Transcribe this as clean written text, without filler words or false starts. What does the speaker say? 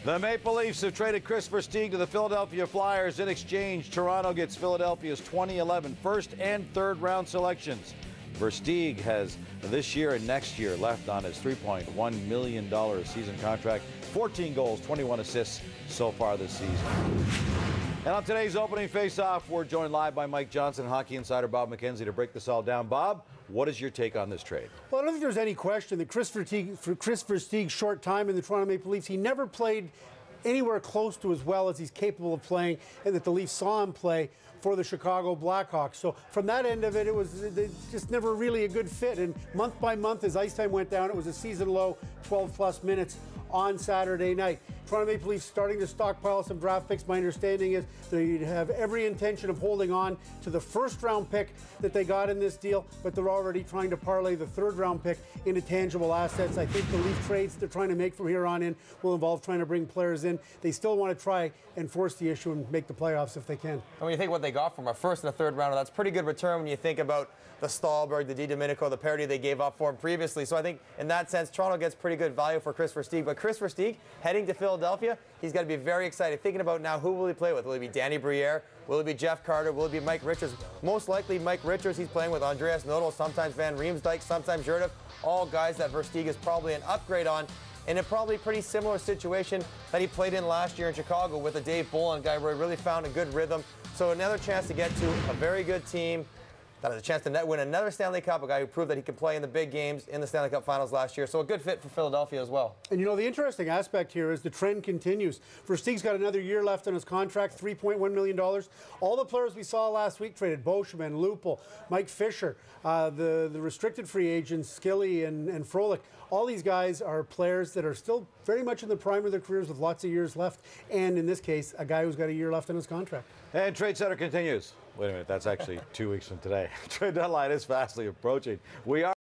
The Maple Leafs have traded Chris Versteeg to the Philadelphia Flyers. In exchange, Toronto gets Philadelphia's 2011 first and third round selections. Versteeg has this year and next year left on his $3.1 million season contract. 14 goals, 21 assists so far this season. And on today's opening face-off, we're joined live by Mike Johnson, hockey insider Bob McKenzie, to break this all down. Bob, what is your take on this trade? Well, I don't think there's any question that Chris Versteeg's short time in the Toronto Maple Leafs, he never played anywhere close to as well as he's capable of playing, and that the Leafs saw him play for the Chicago Blackhawks. So from that end of it, it was just never really a good fit. And month by month, as ice time went down, it was a season low 12-plus minutes on Saturday night. Toronto Maple Leafs starting to stockpile some draft picks. My understanding is they have every intention of holding on to the first-round pick that they got in this deal, but they're already trying to parlay the third-round pick into tangible assets. I think the Leaf trades they're trying to make from here on in will involve trying to bring players in. They still want to try and force the issue and make the playoffs if they can. And when you think what they got from a first and a third rounder, that's pretty good return when you think about the Stahlberg, the DiDomenico, the parity they gave up for him previously. So I think in that sense, Toronto gets pretty good value for Chris Versteeg. But Chris Versteeg heading to Philadelphia, he's got to be very excited. Thinking about now, who will he play with? Will it be Danny Briere? Will it be Jeff Carter? Will it be Mike Richards? Most likely Mike Richards. He's playing with Andreas Nodal, sometimes Van Riemsdyk, sometimes Jurdev. All guys that Versteeg is probably an upgrade on. In a probably pretty similar situation that he played in last year in Chicago with a Dave Bolland guy where he really found a good rhythm. So another chance to get to a very good team that has a chance to win another Stanley Cup, a guy who proved that he could play in the big games in the Stanley Cup Finals last year. So a good fit for Philadelphia as well. And you know, the interesting aspect here is the trend continues. Versteeg's got another year left on his contract, $3.1 million. All the players we saw last week traded, Beauchemin, Lupul, Mike Fisher, the restricted free agents, Skilly and Frolic. All these guys are players that are still very much in the prime of their careers with lots of years left. And in this case, a guy who's got a year left on his contract. And Trade Center continues. Wait a minute, that's actually 2 weeks from today. Trade deadline is fastly approaching. We are